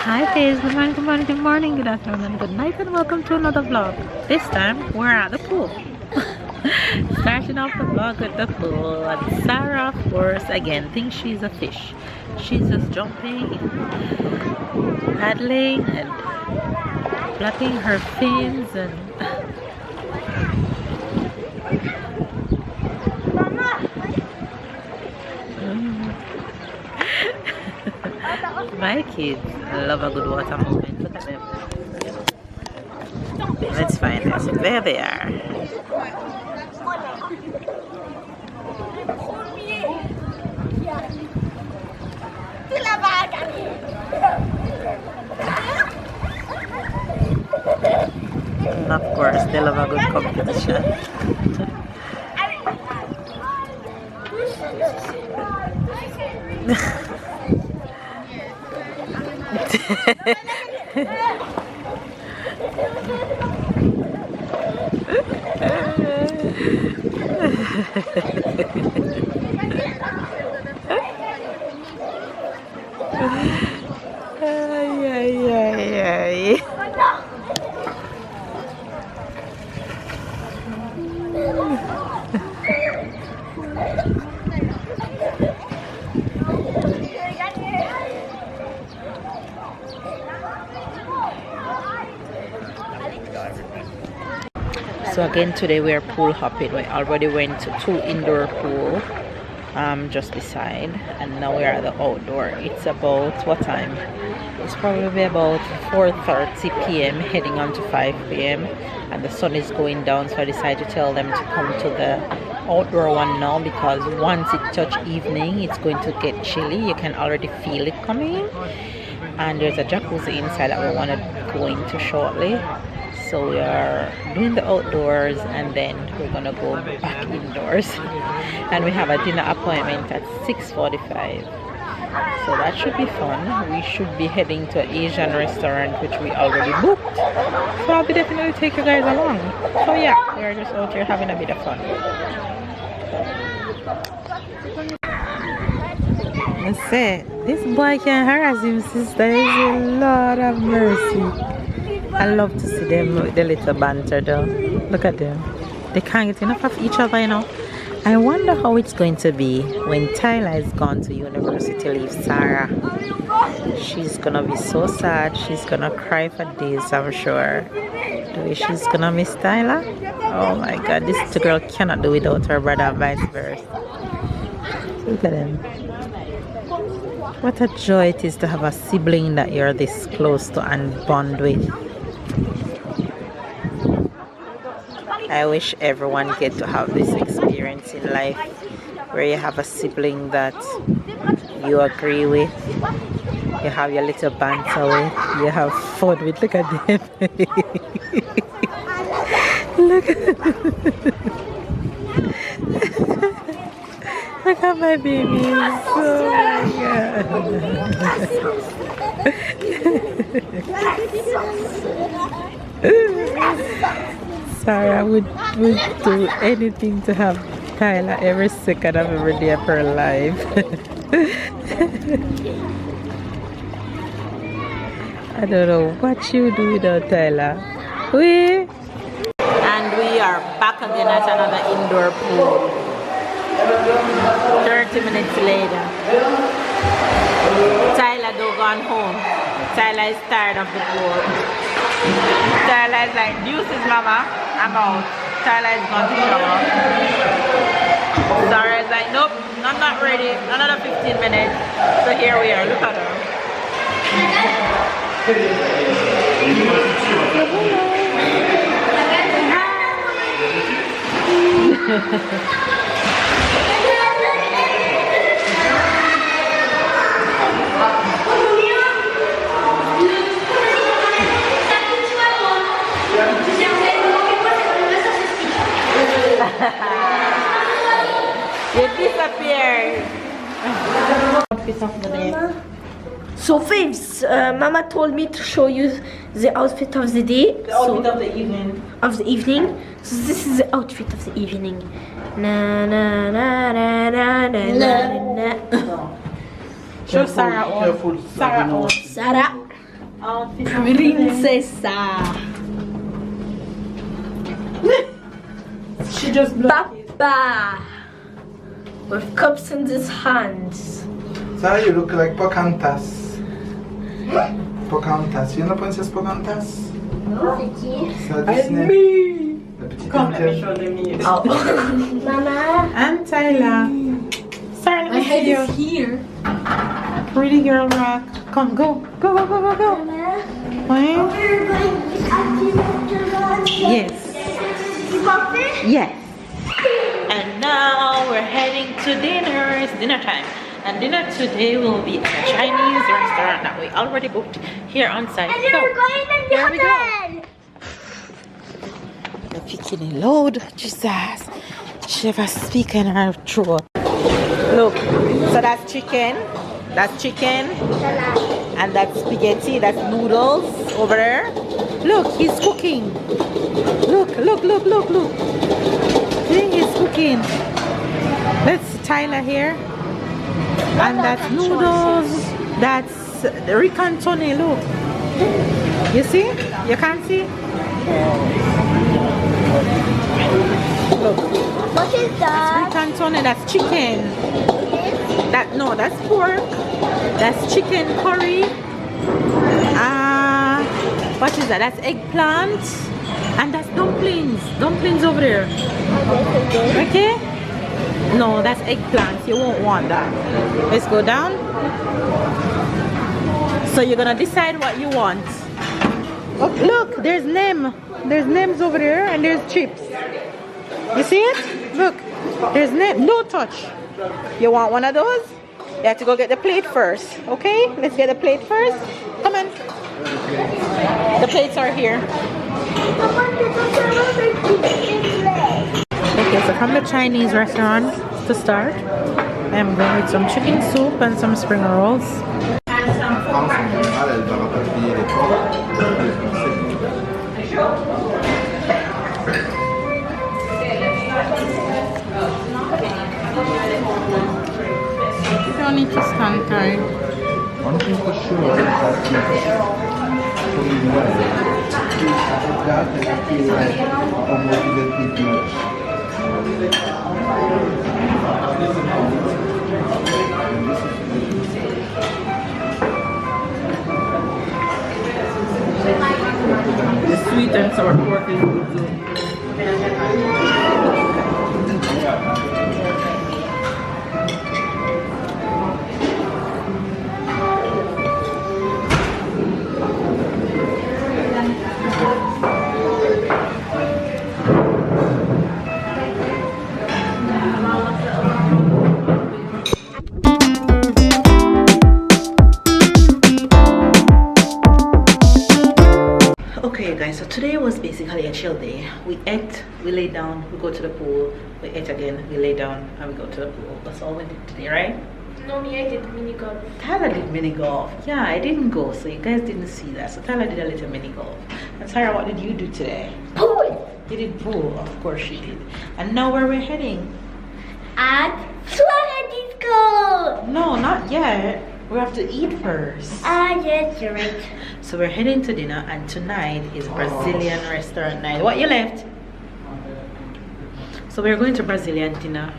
Hi guys, good morning, good morning, good morning, good afternoon, and good night, and welcome to another vlog. This time we're at the pool. Starting off the vlog with the pool, and Sarah, of course, again thinks she's a fish. She's just jumping, paddling, and flapping her fins, and my kids love a good water movement. Look at them. Let's find them. There they are. And of course, they love a good competition. So again today we are pool hopping. We already went to 2 indoor pool just beside, and now we are at the outdoor. It's about what time? It's probably about 4:30 p.m. heading on to 5 p.m. and the sun is going down, so I decided to tell them to come to the outdoor one now, because once it touches evening it's going to get chilly. You can already feel it coming in, and there's a jacuzzi inside that we want to go into shortly. So we are doing the outdoors, and then we're gonna go back indoors, and we have a dinner appointment at 6:45, so that should be fun. We should be heading to an Asian restaurant which we already booked, so I'll be definitely take you guys along. So yeah, we're just out here having a bit of fun. Let's say this boy can harass him, sister. Is a lot of mercy. I love to see them with the little banter though. Look at them. They can't get enough of each other, you know. I wonder how it's going to be when Tyler is gone to university to leave Sarah. She's gonna be so sad. She's gonna cry for days, I'm sure. The way she's gonna miss Tyler. Oh my god, this girl cannot do without her brother and vice versa. Look at them. What a joy it is to have a sibling that you're this close to and bond with. I wish everyone get to have this experience in life, where you have a sibling that you agree with, you have your little banter with, you have fun with. Look at them. Look look at my babies. Oh my god. Sarah would do anything to have Tyler every second of every day of her life. I don't know what she would do without Tyler. And we are back again at another indoor pool. 30 minutes later. Tyler don't gone home. Tyler is tired of the pool. Tyler is like, deuces mama, I'm out. Tyler is gone to shower. Sarah is like, nope, I'm not ready. Another 15 minutes. So here we are, look at her. You disappeared. Outfit of the day. So Faves, Mama told me to show you the outfit of the day. The outfit of the evening. So this is the outfit of the evening. Na na na na na na na na. Show Sarah on. Sarah. Outfit of Princesa. She just Papa. With cups in his hands. So you look like Pocahontas. Pocahontas. You know Princess Pocahontas? No, c'est qui? So Disney. me. The petite Come, let me angel. show them you. Oh. Mama. And Tyler. Sorry, let My me head see is you. here. Pretty girl rock. Come, go. Go, go, go, go, go. Mama. What? We're going to Yes. Yes. And now we're heading to dinner. It's dinner time. And dinner today will be at a Chinese restaurant that we already booked here on site. And then we're going to the here we go. hotel. The picking it load. Jesus. She have a speaker in her throat. Look. So that's chicken. That's chicken. And that's spaghetti. That's noodles over there. Look, he's cooking. Look, look, look, look, look. See, he's cooking. That's Tyler here. And that's noodles. That's the ricantone. Look. You see? You can't see? Look. What is that? Ricantone. That's chicken. That's pork. That's chicken curry. What is that? That's eggplant. And that's dumplings. Dumplings over there. Okay? No, that's eggplant. You won't want that. Let's go down. So you're gonna decide what you want. Oh, look, there's name. There's names over there and there's chips. You see it? Look, there's name. No touch. You want one of those? You have to go get the plate first. Okay? Let's get the plate first. Come on. The plates are here. Okay, so from the Chinese restaurant to start, I'm going with some chicken soup and some spring rolls. France, en général, elle va rapatrier les porcs. Les Français. You don't need to stand tight. One thing for sure is that putting well, that and I feel like how motivated people. The sweet and sour pork is good too. Okay guys, so today was basically a chill day. We ate, we laid down, we go to the pool, we ate again, we lay down, and we go to the pool. That's all we did today, right? No, me, I did mini golf. Tyler did mini golf. Yeah, I didn't go, so you guys didn't see that. So Tyler did a little mini golf. And Sarah, what did you do today? Pool. You did pool, of course she did. And now where we're heading? At Swagger Disco. No, not yet. We have to eat first. Yes, you're right. So we're heading to dinner, and tonight is Brazilian restaurant night. What you left? So we're going to Brazilian dinner,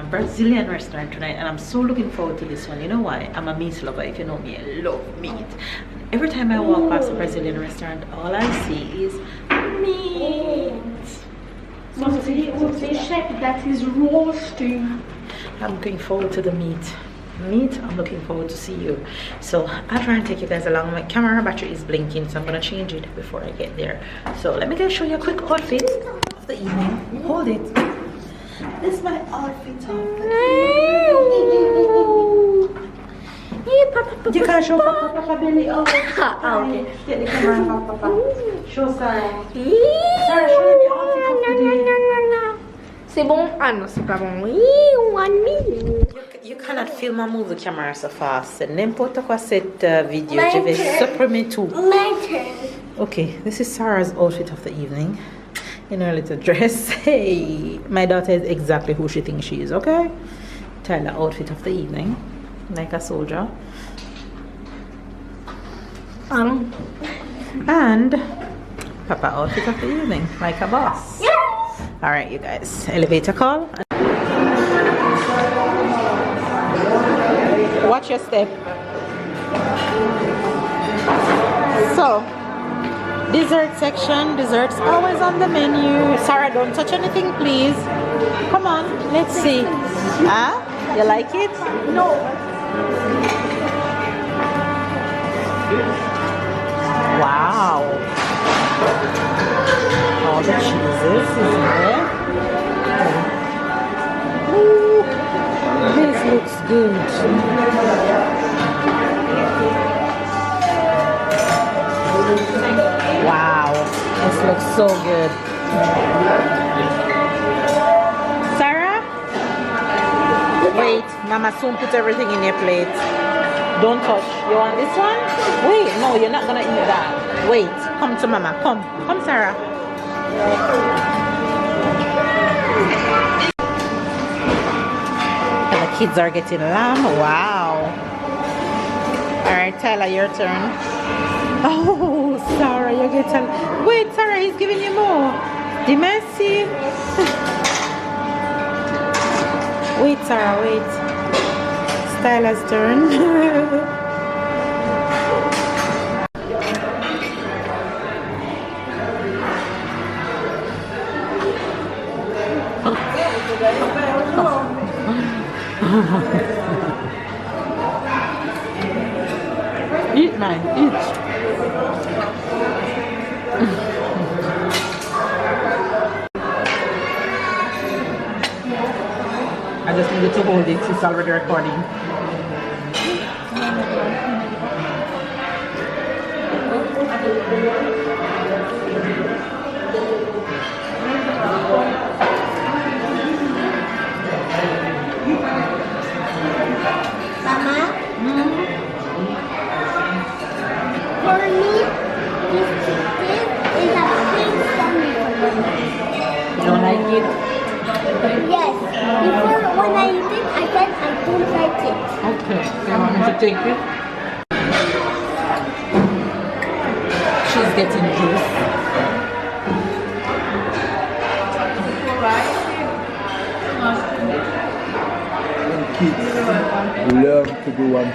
Brazilian restaurant tonight, and I'm so looking forward to this one. You know why? I'm a meat lover. If you know me, I love meat. Every time I walk past a Brazilian restaurant, all I see is meat. Você check that is roasting. I'm looking forward to the meat. I'm looking forward to see you. So I'll try and take you guys along. My camera battery is blinking, so I'm gonna change it before I get there. So let me just show you a quick outfit of the evening. Hold it. This is my outfit of the evening. You can show Papa belly. Oh, okay. Get the camera, Papa. Show Sarah. Sarah, show them your outfit of the day. C'est bon? Ah non, c'est pas bon. Oui, You cannot film and move the camera so fast. N'importe quoi cette vidéo, je vais supprimer tout. My turn. Okay, this is Sarah's outfit of the evening. In her little dress. Hey, my daughter is exactly who she thinks she is, okay? Tyler, outfit of the evening. Like a soldier. And Papa outfit of the evening, like a boss. Yeah. All right, you guys. Elevator call. Watch your step. So, dessert section. Desserts always on the menu. Sarah, don't touch anything, please. Come on, let's see. Ah, you like it? No. Wow. All the cheeses, isn't it? Ooh, this looks good. Wow, this looks so good. Sarah? Wait, Mama soon put everything in your plate. Don't touch. You want this one? Wait, no, you're not gonna eat that. Wait, come to Mama. Come, Sarah. And the kids are getting lamb. Wow. All right, Tyler, your turn. Oh, Sarah, you're getting. Wait, Sarah, he's giving you more. The mercy. Wait, Sarah, wait. Tyler's turn. Eat, man, eat. I just needed to hold it. It's already recording. Mama? For me, this chicken is a big stomach. You don't like it? Yes. Before, when I eat it, I said I don't like it. Okay. You want me to take it? She's getting juice. Kids love to do one.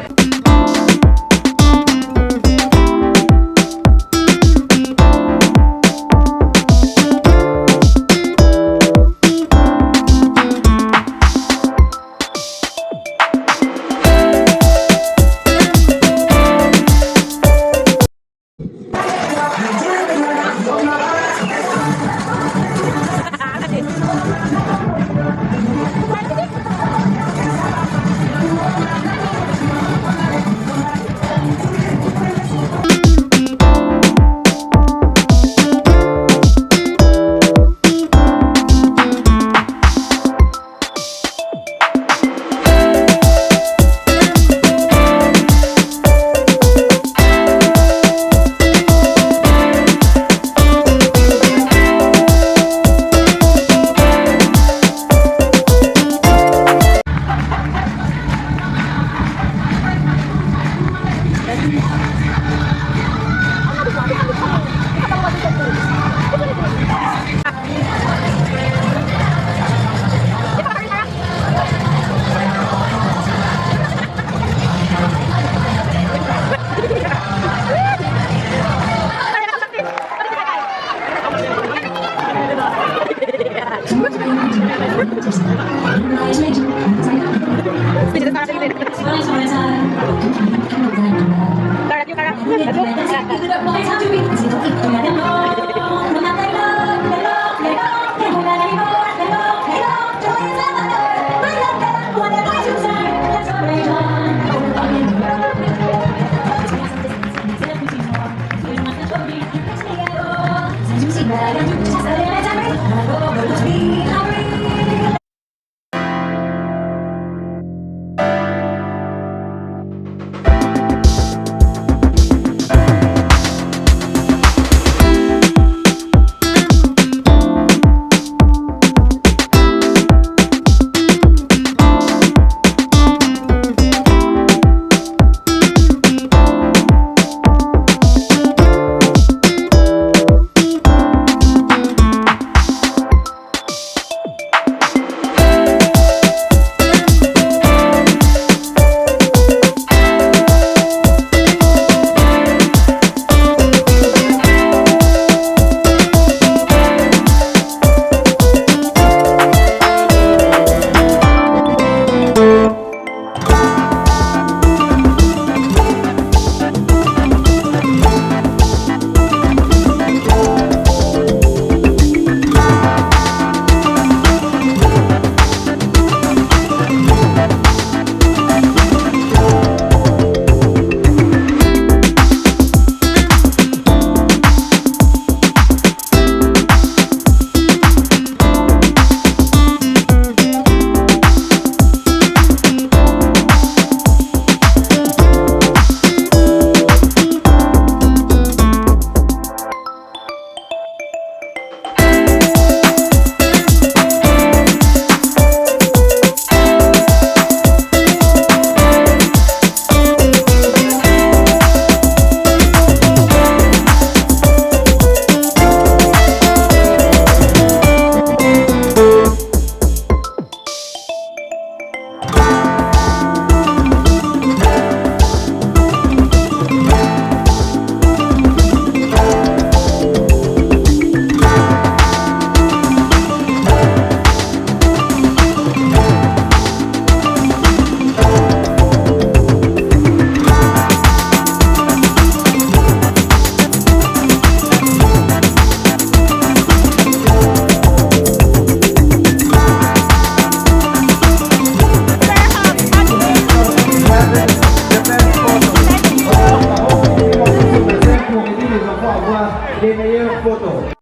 pour avoir les meilleures photos.